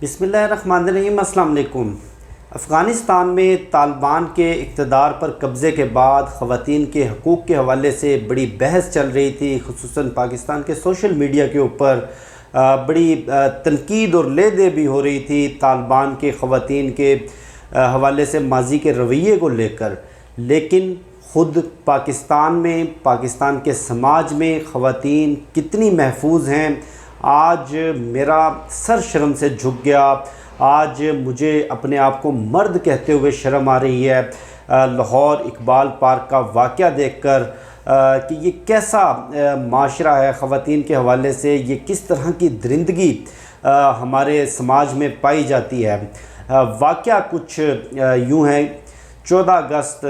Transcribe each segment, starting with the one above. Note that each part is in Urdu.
بسم اللہ الرحمن الرحیم۔ السلام علیکم۔ افغانستان میں طالبان کے اقتدار پر قبضے کے بعد خواتین کے حقوق کے حوالے سے بڑی بحث چل رہی تھی، خصوصاً پاکستان کے سوشل میڈیا کے اوپر بڑی تنقید اور لے دے بھی ہو رہی تھی طالبان کے خواتین کے حوالے سے ماضی کے رویے کو لے کر۔ لیکن خود پاکستان میں، پاکستان کے سماج میں خواتین کتنی محفوظ ہیں، آج میرا سر شرم سے جھک گیا۔ آج مجھے اپنے آپ کو مرد کہتے ہوئے شرم آ رہی ہے لاہور اقبال پارک کا واقعہ دیکھ کر کہ یہ کیسا معاشرہ ہے خواتین کے حوالے سے، یہ کس طرح کی درندگی ہمارے سماج میں پائی جاتی ہے۔ واقعہ کچھ یوں ہے، 14 اگست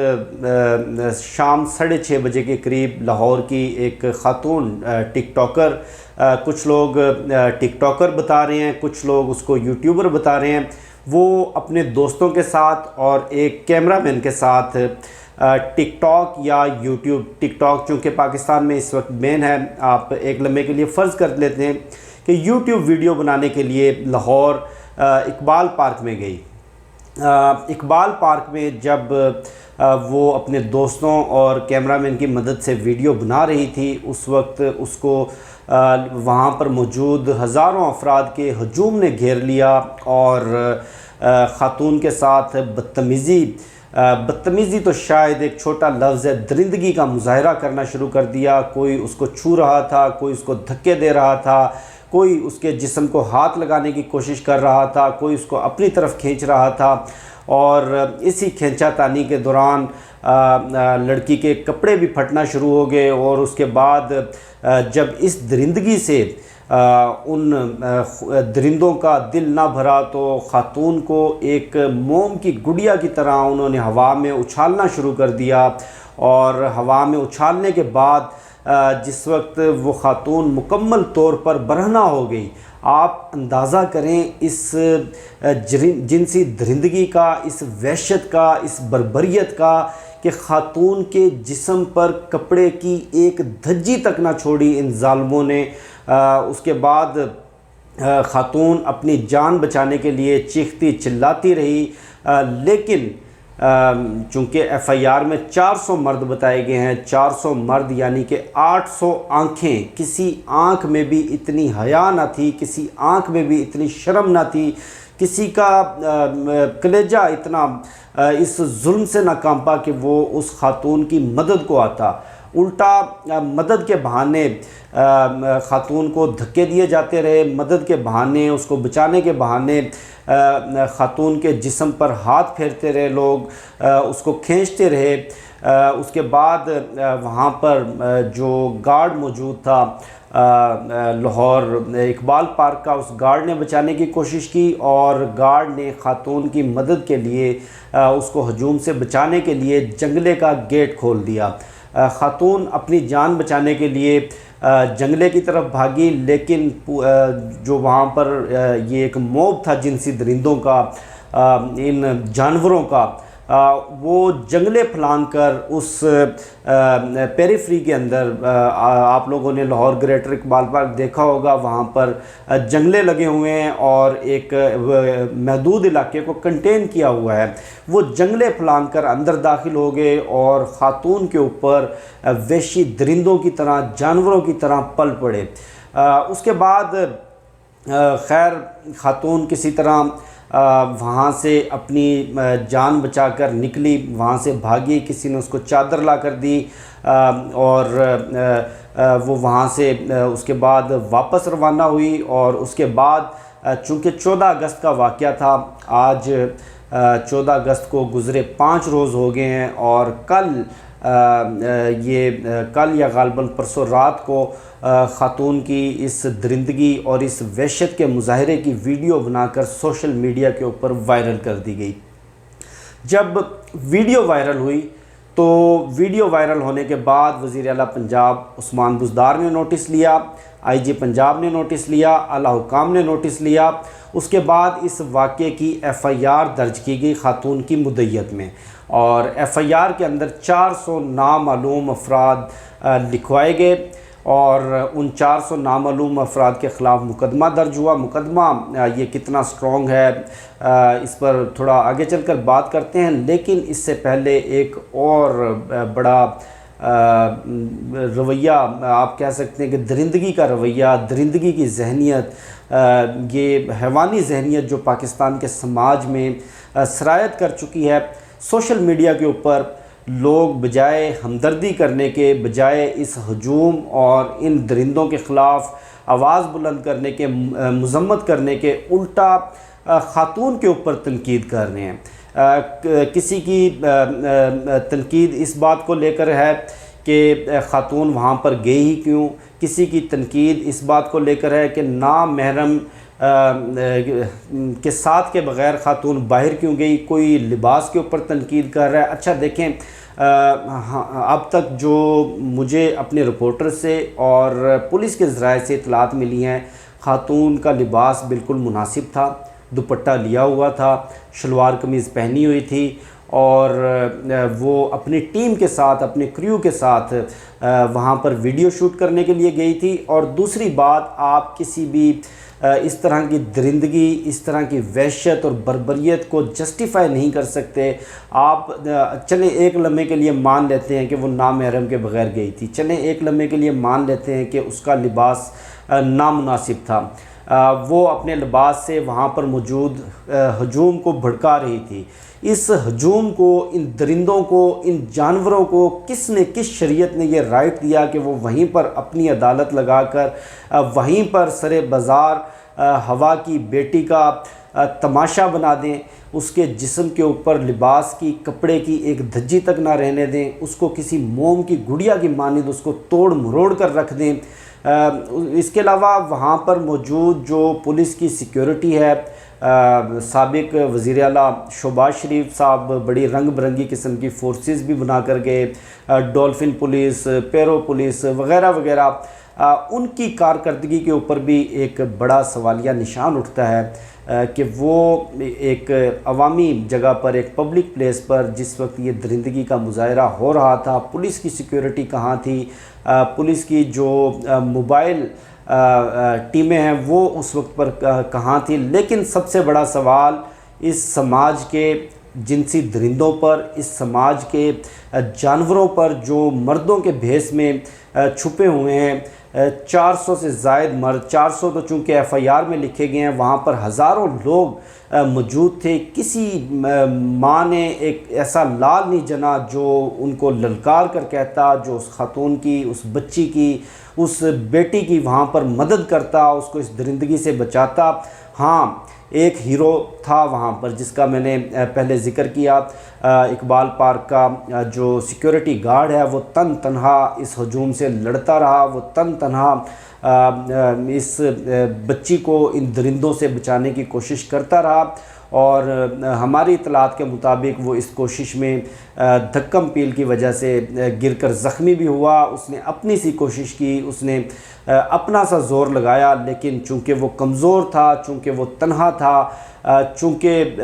شام 6:30 بجے کے قریب لاہور کی ایک خاتون ٹک ٹاکر، کچھ لوگ ٹک ٹاکر بتا رہے ہیں، کچھ لوگ اس کو یوٹیوبر بتا رہے ہیں، وہ اپنے دوستوں کے ساتھ اور ایک کیمرہ مین کے ساتھ ٹک ٹاک یا یوٹیوب، ٹک ٹاک چونکہ پاکستان میں اس وقت بین ہے، آپ ایک لمحے کے لیے فرض کر لیتے ہیں کہ یوٹیوب ویڈیو بنانے کے لیے لاہور اقبال پارک میں گئی۔ اقبال پارک میں جب وہ اپنے دوستوں اور کیمرہ مین کی مدد سے ویڈیو بنا رہی تھی، اس وقت اس کو وہاں پر موجود ہزاروں افراد کے ہجوم نے گھیر لیا اور خاتون کے ساتھ بدتمیزی تو شاید ایک چھوٹا لفظ ہے، درندگی کا مظاہرہ کرنا شروع کر دیا۔ کوئی اس کو چھو رہا تھا، کوئی اس کو دھکے دے رہا تھا، کوئی اس کے جسم کو ہاتھ لگانے کی کوشش کر رہا تھا، کوئی اس کو اپنی طرف کھینچ رہا تھا، اور اسی کھینچا تانی کے دوران لڑکی کے کپڑے بھی پھٹنا شروع ہو گئے۔ اور اس کے بعد جب اس درندگی سے ان درندوں کا دل نہ بھرا تو خاتون کو ایک موم کی گڑیا کی طرح انہوں نے ہوا میں اچھالنا شروع کر دیا، اور ہوا میں اچھالنے کے بعد جس وقت وہ خاتون مکمل طور پر برہنہ ہو گئی، آپ اندازہ کریں اس جنسی درندگی کا، اس وحشت کا، اس بربریت کا، کہ خاتون کے جسم پر کپڑے کی ایک دھجی تک نہ چھوڑی ان ظالموں نے۔ اس کے بعد خاتون اپنی جان بچانے کے لیے چیختی چلاتی رہی، لیکن چونکہ ایف آئی آر میں 400 مرد بتائے گئے ہیں، 400 مرد یعنی کہ 800 آنکھیں، کسی آنکھ میں بھی اتنی حیا نہ تھی، کسی آنکھ میں بھی اتنی شرم نہ تھی، کسی کا کلیجہ اتنا اس ظلم سے نہ کانپا کہ وہ اس خاتون کی مدد کو آتا۔ الٹا مدد کے بہانے خاتون کو دھکے دیے جاتے رہے، مدد کے بہانے، اس کو بچانے کے بہانے خاتون کے جسم پر ہاتھ پھیرتے رہے لوگ، اس کو کھینچتے رہے۔ اس کے بعد وہاں پر جو گارڈ موجود تھا لاہور اقبال پارک کا، اس گارڈ نے بچانے کی کوشش کی، اور گارڈ نے خاتون کی مدد کے لیے اس کو ہجوم سے بچانے کے لیے جنگلے کا گیٹ کھول دیا۔ خاتون اپنی جان بچانے کے لیے جنگلے کی طرف بھاگی، لیکن جو وہاں پر یہ ایک موب تھا جنسی درندوں کا، ان جانوروں کا، وہ جنگلے پھلانگ کر اس پیریفری کے اندر، آپ لوگوں نے لاہور گریٹر اقبال پارک دیکھا ہوگا، وہاں پر جنگلے لگے ہوئے ہیں اور ایک محدود علاقے کو کنٹین کیا ہوا ہے، وہ جنگلے پھلانگ کر اندر داخل ہو گئے اور خاتون کے اوپر وحشی درندوں کی طرح، جانوروں کی طرح پل پڑے۔ اس کے بعد خیر خاتون کسی طرح وہاں سے اپنی جان بچا کر نکلی، وہاں سے بھاگی، کسی نے اس کو چادر لا کر دی، اور وہ وہاں سے اس کے بعد واپس روانہ ہوئی۔ اور اس کے بعد چونکہ 14 اگست کا واقعہ تھا، آج 14 اگست کو گزرے 5 روز ہو گئے ہیں، اور کل یا غالباً پرسوں رات کو خاتون کی اس درندگی اور اس وحشت کے مظاہرے کی ویڈیو بنا کر سوشل میڈیا کے اوپر وائرل کر دی گئی۔ جب ویڈیو وائرل ہوئی تو ویڈیو وائرل ہونے کے بعد وزیر اعلیٰ پنجاب عثمان بزدار نے نوٹس لیا، آئی جی پنجاب نے نوٹس لیا، اعلیٰ حکام نے نوٹس لیا۔ اس کے بعد اس واقعے کی ایف آئی آر درج کی گئی خاتون کی مدعیت میں، اور ایف آئی آر کے اندر 400 نامعلوم افراد لکھوائے گئے، اور ان 400 نامعلوم افراد کے خلاف مقدمہ درج ہوا۔ مقدمہ یہ کتنا سٹرونگ ہے اس پر تھوڑا آگے چل کر بات کرتے ہیں، لیکن اس سے پہلے ایک اور بڑا رویہ آپ کہہ سکتے ہیں کہ درندگی کا رویہ، درندگی کی ذہنیت، یہ حیوانی ذہنیت جو پاکستان کے سماج میں سرایت کر چکی ہے۔ سوشل میڈیا کے اوپر لوگ بجائے ہمدردی کرنے کے، بجائے اس ہجوم اور ان درندوں کے خلاف آواز بلند کرنے کے، مذمت کرنے کے، الٹا خاتون کے اوپر تنقید کر رہے ہیں۔ کسی کی تنقید اس بات کو لے کر ہے کہ خاتون وہاں پر گئی ہی کیوں، کسی کی تنقید اس بات کو لے کر ہے کہ نامحرم کے ساتھ کے بغیر خاتون باہر کیوں گئی، کوئی لباس کے اوپر تنقید کر رہا ہے۔ اچھا دیکھیں، اب تک جو مجھے اپنے رپورٹر سے اور پولیس کے ذرائع سے اطلاعات ملی ہیں، خاتون کا لباس بالکل مناسب تھا، دوپٹہ لیا ہوا تھا، شلوار قمیض پہنی ہوئی تھی، اور وہ اپنی ٹیم کے ساتھ، اپنے کریو کے ساتھ وہاں پر ویڈیو شوٹ کرنے کے لیے گئی تھی۔ اور دوسری بات، آپ کسی بھی اس طرح کی درندگی، اس طرح کی وحشت اور بربریت کو جسٹیفائی نہیں کر سکتے۔ آپ چلیں ایک لمحے کے لیے مان لیتے ہیں کہ وہ نامحرم کے بغیر گئی تھی، چلیں ایک لمحے کے لیے مان لیتے ہیں کہ اس کا لباس نامناسب تھا، وہ اپنے لباس سے وہاں پر موجود ہجوم کو بھڑکا رہی تھی۔ اس ہجوم کو، ان درندوں کو، ان جانوروں کو کس شریعت نے یہ رائٹ دیا کہ وہ وہیں پر اپنی عدالت لگا کر وہیں پر سر بازار ہوا کی بیٹی کا تماشا بنا دیں، اس کے جسم کے اوپر لباس کی، کپڑے کی ایک دھجی تک نہ رہنے دیں، اس کو کسی موم کی گڑیا کی مانند اس کو توڑ مروڑ کر رکھ دیں۔ اس کے علاوہ وہاں پر موجود جو پولیس کی سیکیورٹی ہے، سابق وزیر اعلیٰ شہباز شریف صاحب بڑی رنگ برنگی قسم کی فورسز بھی بنا کر گئے، ڈولفن پولیس، پیرو پولیس وغیرہ وغیرہ، ان کی کارکردگی کے اوپر بھی ایک بڑا سوالیہ نشان اٹھتا ہے کہ وہ ایک عوامی جگہ پر، ایک پبلک پلیس پر جس وقت یہ درندگی کا مظاہرہ ہو رہا تھا، پولیس کی سیکیورٹی کہاں تھی، پولیس کی جو موبائل ٹیمیں ہیں وہ اس وقت پر کہاں تھی۔ لیکن سب سے بڑا سوال اس سماج کے جنسی درندوں پر، اس سماج کے جانوروں پر جو مردوں کے بھیس میں چھپے ہوئے ہیں، 400 سے زائد مرد، 400 تو چونکہ ایف آئی آر میں لکھے گئے ہیں، وہاں پر ہزاروں لوگ موجود تھے۔ کسی ماں نے ایک ایسا لال نہیں جنا جو ان کو للکار کر کہتا، جو اس خاتون کی، اس بچی کی، اس بیٹی کی وہاں پر مدد کرتا، اس کو اس درندگی سے بچاتا۔ ہاں، ایک ہیرو تھا وہاں پر جس کا میں نے پہلے ذکر کیا، اقبال پارک کا جو سیکیورٹی گارڈ ہے، وہ تن تنہا اس ہجوم سے لڑتا رہا، وہ تن تنہا اس بچی کو ان درندوں سے بچانے کی کوشش کرتا رہا، اور ہماری اطلاعات کے مطابق وہ اس کوشش میں دھکم پیل کی وجہ سے گر کر زخمی بھی ہوا۔ اس نے اپنی سی کوشش کی، اس نے اپنا سا زور لگایا، لیکن چونکہ وہ کمزور تھا، چونکہ وہ تنہا تھا، چونکہ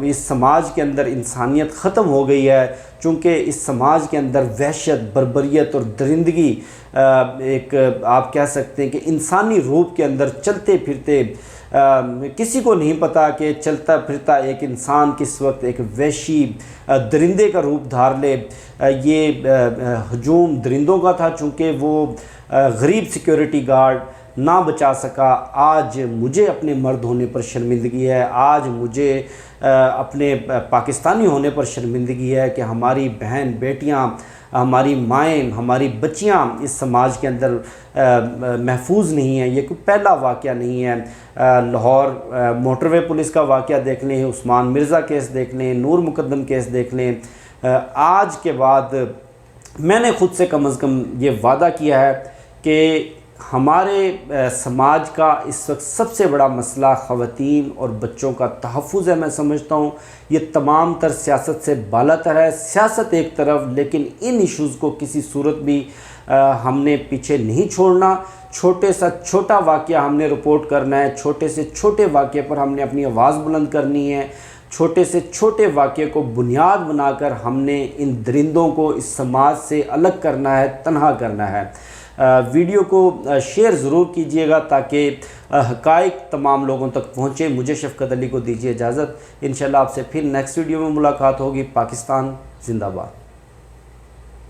اس سماج کے اندر انسانیت ختم ہو گئی ہے، چونکہ اس سماج کے اندر وحشت، بربریت اور درندگی ایک آپ کہہ سکتے ہیں کہ انسانی روپ کے اندر چلتے پھرتے، کسی کو نہیں پتا کہ چلتا پھرتا ایک انسان کس وقت ایک وحشی درندے کا روپ دھار لے۔ یہ ہجوم درندوں کا تھا، چونکہ وہ غریب سیکیورٹی گارڈ نہ بچا سکا۔ آج مجھے اپنے مرد ہونے پر شرمندگی ہے، آج مجھے اپنے پاکستانی ہونے پر شرمندگی ہے کہ ہماری بہن بیٹیاں، ہماری مائیں، ہماری بچیاں اس سماج کے اندر محفوظ نہیں ہیں۔ یہ کوئی پہلا واقعہ نہیں ہے، لاہور موٹر وے پولیس کا واقعہ دیکھ لیں، عثمان مرزا کیس دیکھ لیں، نور مقدم کیس دیکھ لیں۔ آج کے بعد میں نے خود سے کم از کم یہ وعدہ کیا ہے کہ ہمارے سماج کا اس وقت سب سے بڑا مسئلہ خواتین اور بچوں کا تحفظ ہے۔ میں سمجھتا ہوں یہ تمام تر سیاست سے بالا تر ہے، سیاست ایک طرف، لیکن ان ایشوز کو کسی صورت بھی ہم نے پیچھے نہیں چھوڑنا۔ چھوٹے سا چھوٹا واقعہ ہم نے رپورٹ کرنا ہے، چھوٹے سے چھوٹے واقعے پر ہم نے اپنی آواز بلند کرنی ہے، چھوٹے سے چھوٹے واقعے کو بنیاد بنا کر ہم نے ان درندوں کو اس سماج سے الگ کرنا ہے، تنہا کرنا ہے۔ ویڈیو کو شیئر ضرور کیجئے گا تاکہ حقائق تمام لوگوں تک پہنچے۔ مجھے شفقت علی کو دیجیے اجازت، انشاءاللہ آپ سے پھر نیکسٹ ویڈیو میں ملاقات ہوگی۔ پاکستان زندہ باد۔